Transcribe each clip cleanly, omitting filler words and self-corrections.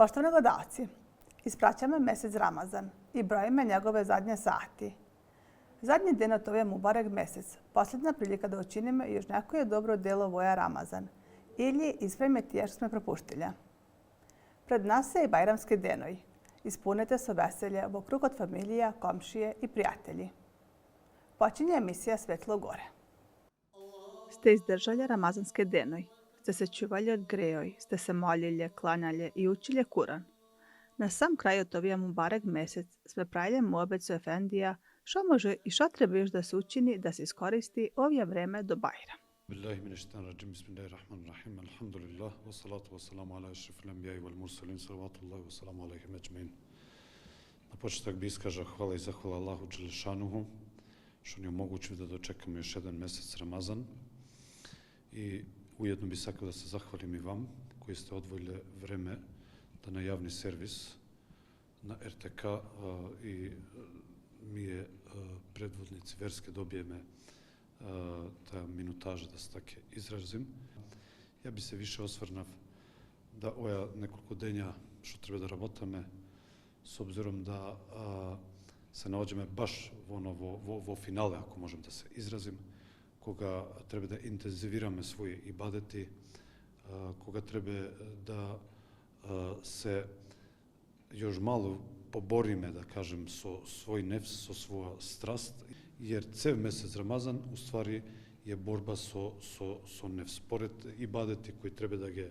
Poštovani gledalci, ispraćamo mesec Ramazan i brojime njegove zadnje sati. Zadnji den od ove Mubarek mesec, posljedna prilika da učinimo još neko je dobro delo voja Ramazan ili ispravimo tije što smo propuštilja. Pred nas je i bajramski denoj. Ispunite se veselje okrug od familija, komšije i prijatelji. Počinje emisija Svetlo gore. Ste izdržali ramazanske denoj, ste se čuvali od grejoj, ste se molili, klanjali i učili Kuran. Na sam kraju tovija Mubarek mesec sme pravili muobecu Efendija što može i što treba još da se učini da se iskoristi ovje vreme do Bajra. Billahi min ash-shaytanir rajim. Bismillahirrahmanirrahim. Alhamdulillah. Wassalatu wassalamu ala ashrafil anbiya'i wal mursalin. Salawatullahi wa salamu alayhim ajma'in. Na početak bi iskažao hvala i zahvala Allahu dželešanuhu što ni omogućio da dočekamo još jedan mesec Ramazan. I ujedno bi sakao da se zahvalim i vam koji ste odvojili vreme da na javni servis na RTK i mi je predvodnici verske dobijeme ta minutaža da se tako izrazim. Ja bi se više osvrnav da oja nekoliko denja što treba da rabotame s obzirom da se naođeme baš vo finale, ako možem da se izrazim, koga treba da intenzivirame svoje ibadeti, koga treba da se još malo poborime, da kažem, so svoj nefs, so svoja strast, jer cel mesec Ramazan u stvari je borba so nefs. Pored ibadeti koji treba da ga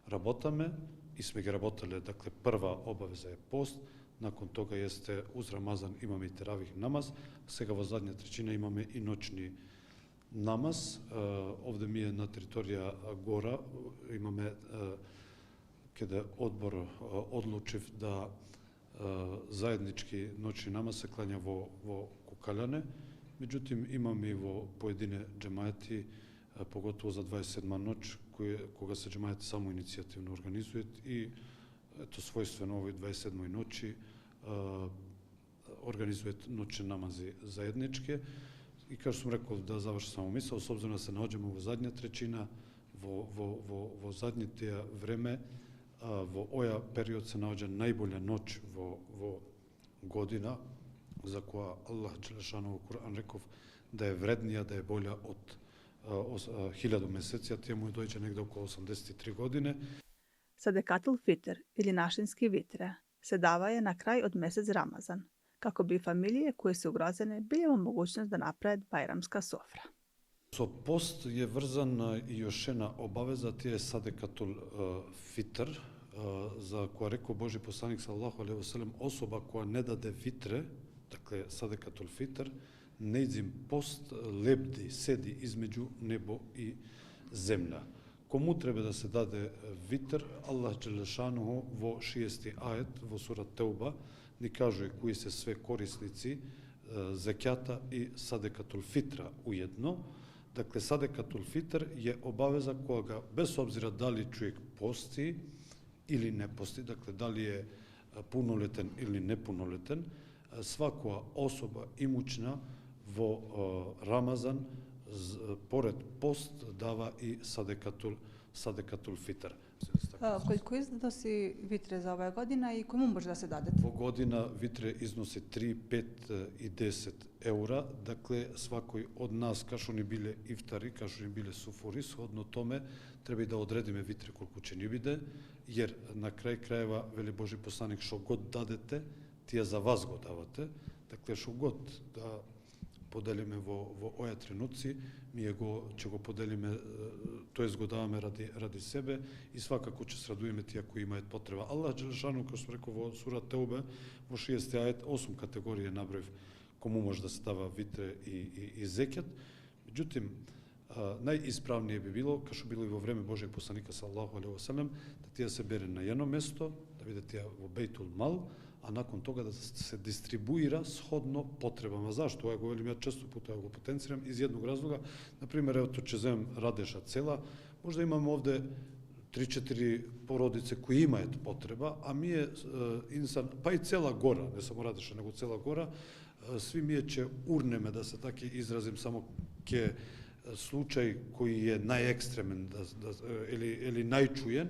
rabotame, i sme ga rabotale, dakle prva obaveza je post, nakon toga jeste uz Ramazan imamo i teravih namaz, сега во задња trećina imamo i noćni namaz. Ovde mi je na teritorija Gora, imаме kada odbor odlučiv da zajednički noćni namaz se klanja vo Kukaljane. Međutim, imam i vo pojedine džemajati, pogotovo za 27. noć, koga se džemajati samo inicijativno organizuje i eto svojstveno ovoj 27. noći organizuje noćne namazi zajedničke. I kao što sam rekao da završim samo misao, s obzirom da se nađemo vo zadnja trećina, vo zadnje te vreme, vo oja period se nađe najbolja noć vo godina, za koja Allah dželešanu Kur'an rekao da je vrednija, da je bolja od 1000 meseci, a tijemu je dođe negde oko 83 godine. Sadekatul Fitr ili našinski vitre se davaje na kraj od mesec Ramazan, kako bi familije koje su ugrozene bile u mogućnost da naprave bajramska sofra. Post je vrzan i još jedna obaveza, tije je Sadekatul Fitr, za koja rekao Boži poslanik sallallahu alejhi ve sellem, osoba koja ne dade vitre, dakle Sadekatul Fitr, neizim post lebdi, sedi između nebo i zemlja. Komu treba da se dade vitr? Allah dželešanuhu vo 6. ajet, vo surat Teuba, ni kaže koji se sve korisnici zekjata i Sadekatul Fitra ujedno. Dakle, Sadekatul Fitr je obaveza koja ga, bez obzira da li čovjek posti ili ne posti, dakle, da li je punoletan ili nepunoletan, svaka osoba imućna vo Ramazan, pored post, dava i Sadekatul Fitr. Koliko iznosi vitre za ove godina i komu može da se dadete? Vo godina vitre iznosi 3, 5 i 10 eura. Dakle, svakoj od nas, kaš oni bile iftari, kaš oni bile sufuri, shodno tome treba i da odredime vitre koliko će ni bide, jer na kraj krajeva, veli Boži poslanik, što god dadete, tije za vas go davate. Dakle, što god da podelime vo oja trenuci, mi će go podelime, to jest go davame radi sebe i svakako će se radujeme tija koji imaju potreba. Allah dželešanu, kao što sam rekao, vo surat Teube, vo 6. ajet, 8 kategorije nabrojev komu može da se dava vitre i zekjat. Međutim, najispravnije bi bilo, kao što bilo i vo vreme Božeg poslanika sallallahu alejhi ve sellem, da tija se bere na jedno mesto, da vide tija vo Bejtul Mal, a nakon toga da se distribuira shodno potrebama. Zašto? Ja govorim, ja često puta go potenciram iz jednog razloga. Naprimjer, evo to će zem Radeša cela, možda imamo ovde 3-4 porodice koji imaju potreba, a mi je insan, pa i cela Gora, ne samo Radeša, nego cela Gora, svi mi će urneme, da se tako izrazim, samo ke slučaj koji je najekstremen ili najčujen,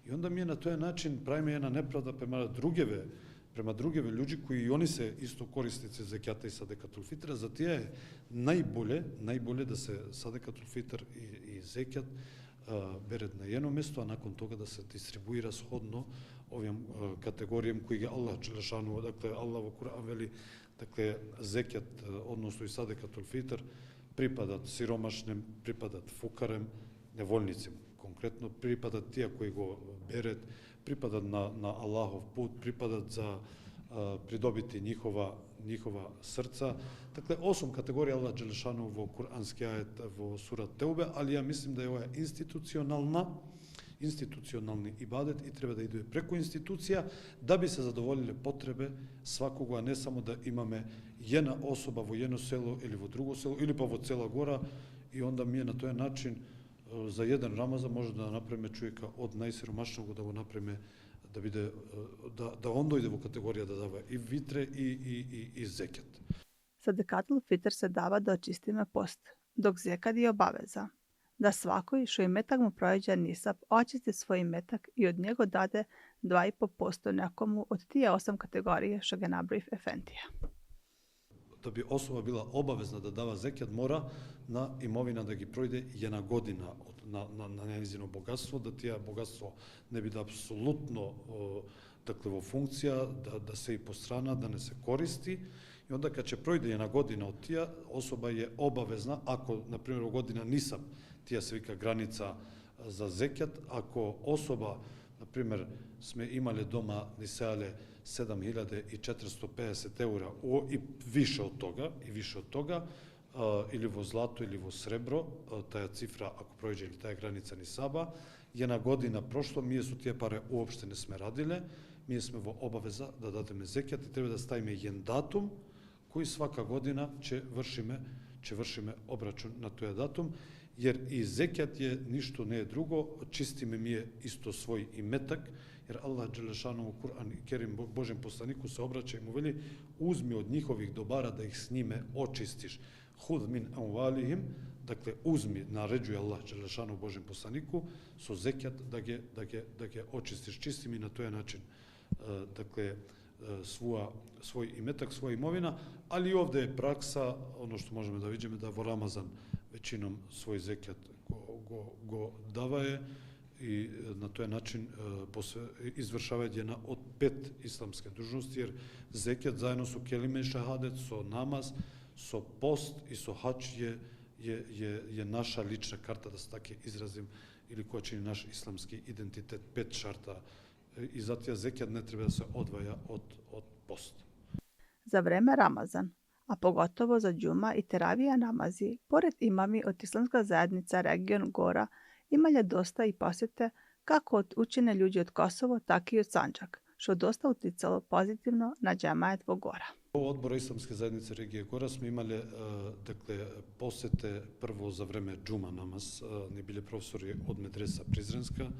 И onda mi na тој начин правиме една неправда према другиве луѓе кои и они се исто корисници зекјата и садекатул фитр, за тие е најболе да се садекатул фитр и зекјат берет на едно место, а након тога да се дистрибуира сходно овим категоријам кои ги Аллах Джелешану, dakle Аллах во Куран вели, dakle зекјат, односно и садекатул фитр припадат сиромашним, припадат фукарем, неволницим. Конкретно припадат тие кои го берет, припадат на Аллахов пут, припадат за придобити njihova srca. Dakle, 8 kategorija Allah Đelešanu во Kur'anski ajet во Surat Teube, ali ja mislim da je ovo institucionalni ibadet i treba da ide preko institucija da bi se zadovoljile potrebe svakoga, a ne samo da imame jedna osoba vo jedno selo ili vo drugo selo ili pa vo cela gora i onda mi je na taj način za jedan Ramazan može da napravime čovjeka od najsiromašnijeg da go napravime da vide da on dojde u kategoriju da dava i vitre i zekjat. Sadekatul fitr se dava da očistime post, dok zekad je obaveza. Da svakoj što imetak mu prođe nisab očisti svoj imetak i od njega dade 2,5% nekomu od tije 8 kategorije što ga nabriv Efendija. Da bi osoba bila obavezna da dava zekjat, mora na imovina da gi projde jedna godina na njezino bogatstvo, da tija bogatstvo ne bi da apsolutno dakle, vo funkcija, da se i postrana, da ne se koristi. I onda kad će projde jedna godina od tija, osoba je obavezna, ako, na primjer, u godina nisam, tija se vika granica za zekjat, ako osoba, na primjer, sme imali doma nisale 7.450 eura i više od toga, ili vo zlato ili vo srebro, taja cifra ako prođe ili taja granica nisaba, jedna godina prošlo, mi su tije pare uopšte ne sme radile, mi smo vo obaveza da dademe zekjat i treba da stavime jedan datum koji svaka godina će vršime obračun na toj datum, jer i zekjat je ništo ne je drugo, čistime mi je isto svoj imetak, jer Allah Đelešanu u Kur'an i Kerim Božem poslaniku se obraća i mu veli uzmi od njihovih dobara da ih s njime očistiš. Hud min amvalihim, dakle uzmi, naređuje Allah Đelešanu Božem poslaniku, so zekjat da ge očistiš. Čisti mi na toj način, dakle, svoj imetak, svoja imovina, ali ovde je praksa, ono što možemo da vidimo, da vo Ramazan većinom svoj zekjat go davaje i na taj način izvršava jedna od 5 islamske dužnosti, jer zekjat zajedno su kelime i šahadet, so namaz, so post i so hač je naša lična karta, da se tako izrazim, ili koja čini naš islamski identitet, 5 šarta. I zato zekjat ne treba da se odvaja od posta. Za vreme Ramazan, a pogotovo za džuma i teravija namazi, pored imami od islamska zajednica region Gora, imalje dosta i posjete kako od učene ljudi od Kosovo, tako i od Sandžak, što dosta uticalo pozitivno na džemajet vo Gora. U odboru Islamske zajednice regije Gora smo imali dakle, posete prvo za vreme džuma namaz, ne bili profesori od Medresa Prizrenska,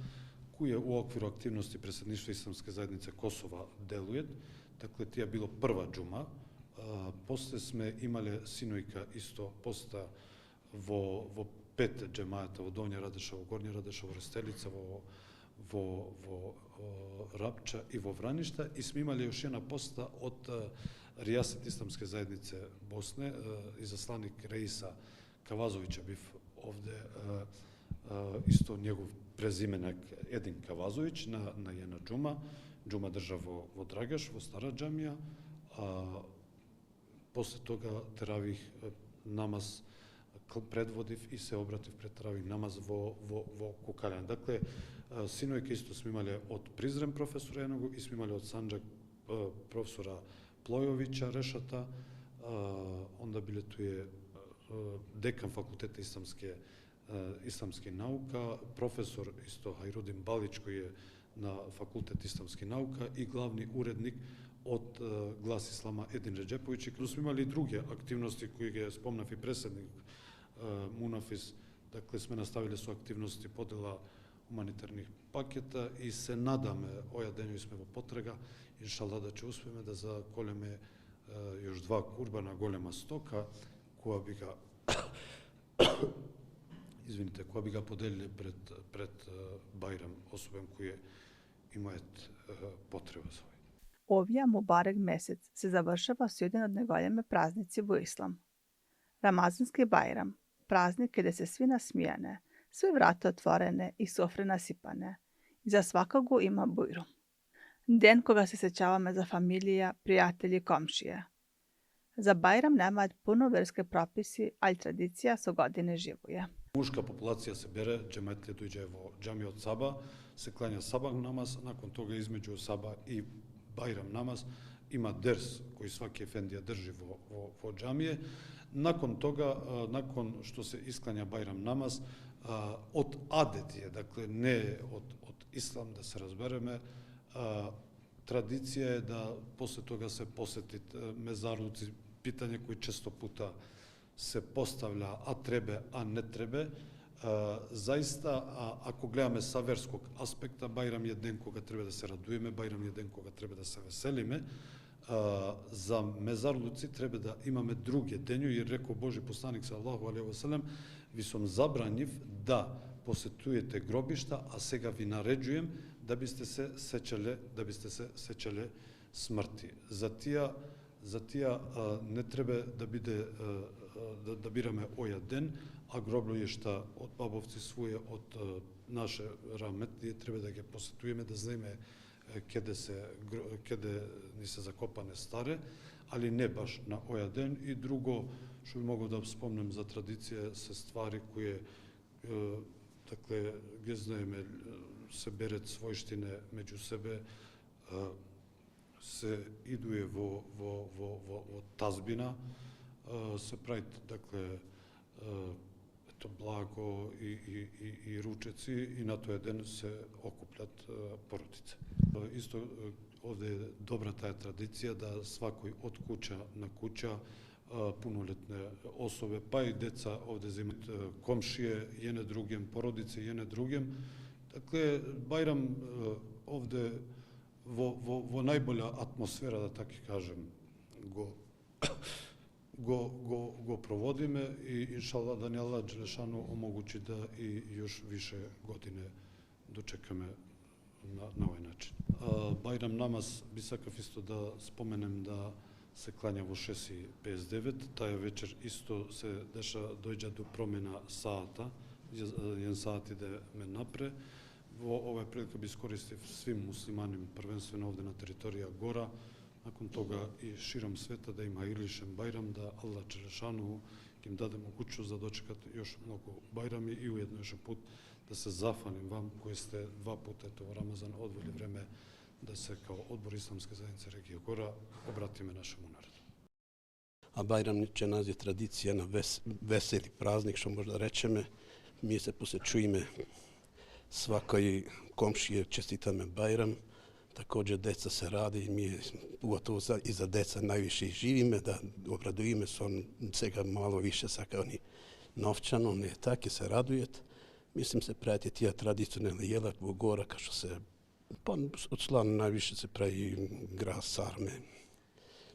koji je u okviru aktivnosti predsjedništva Islamske zajednice Kosova deluje. Dakle, tija bilo prva džuma. Posle sme imali sinojka isto posta vo 5 džemajata, vo Donja Radeša, vo Gornja Radeša, vo Restelica, vo Rapča i vo Vraništa. I smo imali još jedna posta od Rijaset Islamske zajednice Bosne, izaslanik Reisa Kavazovića biv ovde, isto njegov prezimenak Edin Kavazović na jedna džuma drža vo Dragaš, vo Stara džamija, a posle toga teravih namaz predvodiv i se obrativ pred teravih namaz vo Kukaljan. Dakle, sinojke isto smo imali od Prizren profesora jednog i smo imali od Sandžak profesora Plojovića Rešata, onda bile tu je dekan fakulteta islamske nauka, profesor isto Hajrudin Balić koji je na fakultet islamske nauka i glavni urednik od Glas Islama Edin Redžepović. Tu smo imali i druge aktivnosti koje je spomnav i predsjednik Munafis. Dakle, sme nastavili su aktivnosti podela humanitarnih paketa i se nadame, oja denju smo potraga, inšallah da će uspjeme da za koleme još 2 kurbana golema stoka, koja bi ga извините, која би га поделиле пред Бајрам, особено кои имаат потреба за овој. Овија Мубарек месец се завршава со еден од најголеми празници во Ислам. Рамазански Бајрам, празник каде се сви насмијане, сви врата отворене и софре насипане. И за свакого има бујрум. Ден кога се сеќаваме за фамилија, пријатели и комшија. За Бајрам немаат пуно верски прописи, али традиција со години живуе. Мушка популација се бере, џемајтле дојде во џамиот Саба, се клања сабах намаз, након тога измеѓу Саба и Бајрам намаз има дерс кој сваки ефендија држи во џамие. Након тога, након што се исклања Бајрам намаз, од адет е, дакле не од ислам, да се разбереме, традиција е да после тога се посетит мезарлуци, питање кои често пута се поставля, а требе, а не требе. Заиста, ако гледаме са верског аспекта, Бајрам е ден кога треба да се радуеме, Бајрам е ден кога треба да се веселиме. За мезарлуци треба да имаме други дењу, и рекол Божи посланик саллаху алейхи ве селем, ви сум забранив да посетуете гробишта, а сега ви нареđуjem да бисте се сеќале смрти. За тија не треба да биде да бираме оја ден, а гробљишта од бабовци своје, од наше раметли треба да ги посетуеме, да знаеме каде ни се закопане старе, али не баш на оја ден. И друго што могу да спомнем за традиција се ствари кои такле ги знаеме, се берет својштине меѓу себе, се идуе во тазбина, се правит такле благо и ручеци, и на тој ден се окупljат породице. Исто овде е добра таа традиција да свакој од куќа на куќа, пунолетне особе, па и деца овде земат комшије, јене другим, породице јене другим. Такле, Бајрам овде во најболја атмосфера, да така кажем, го проводиме, и иншалла да ни Аллах Џелешану омогучи да и још више године дочекаме на овој начин. Бајрам намаз би сакав исто да споменем да се клања во 6:59, таја вечер исто се деша, дојѓа до промена саата, еден саат иде ме напре. Во овој прилика би искористив свим муслимани, првенствено овде на територија Гора, након тога и широм света, да има илишен Бајрам, да Аллах Џелешану им даде могучност да дочекат још многу Бајрами, и уедно еш пут да се зафаним вам кои сте два пута во Рамазан одвели време да се као одбор Исламска заедница регија Гора обратиме нашему народу. А Бајрам ќе нази традиција на весели празник, што може да речеме. Ми се посечуиме свакој комшија, честитаме Бајрам. Такоđe деца се ради, и ми поготово и за деца највише живиме, да обрадуиме со сега мало више сака они новчано, не така се радујат. Мислим се правите тие традиционални јела во Гора, као што се од слан највише се прави грас, сарме,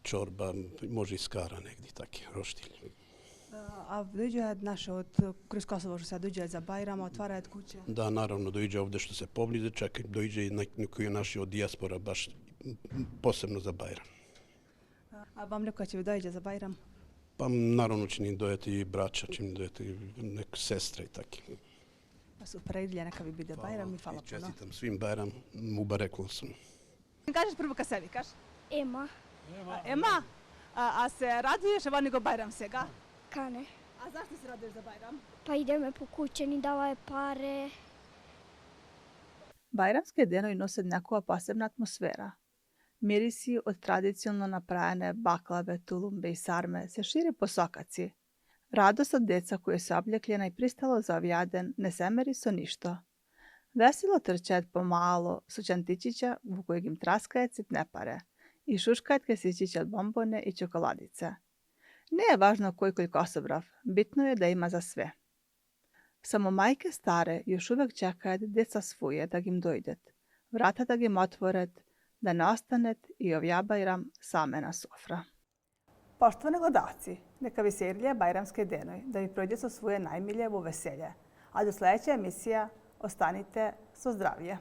чорба, може и скара негди таки роштили. А дојѓаат наши од кроз Косово што се дојѓаат за Бајрам, отвараат куќа? Да, наравно дојде овде што се поблизе, чак и дојде и некои наши од дијаспора баш посебно за Бајрам. А вам некој ќе ви дојде за Бајрам? Па наравно ќе ни дојдат и брача, ќе ни дојдат и нека сестра и таки. Па супер, идеја нека ви биде Бајрам и фала пуно. Честитам свим Бајрам, Мубарек олсун. Кажеш прво ка себе, каш? Ема, Ема, а се радуеш ева него Бајрам сега? кане. А зашто се радуеш за Бајрам? Па идеме по куќе, ни даваe паре. Бајрамски денови носат некоја посебна атмосфера. Мириси од традиционално направене баклаве, тулумбе и сарме се шири по сокаци. Радост од деца кои се облекле најпристало за овој ден не се мери со ништо. Весело трчаат помало со чантичиќа во кои им траскаат цитнепаре и шушкаат кесичиќа од бомбоне и чоколадице. Не е важно кој колку собрав, битно е да има за све. Само мајке старе још увек чекаат деца своје да им дојдат, врата да ги им отворат, да не останат и овја Бајрам саме на софра. Поштовани гледалци, нека ви се ирлија Бајрамски денови, да ви пројде со своје најмилие во веселје, A do sljedeća emisija ostanite so zdravlje.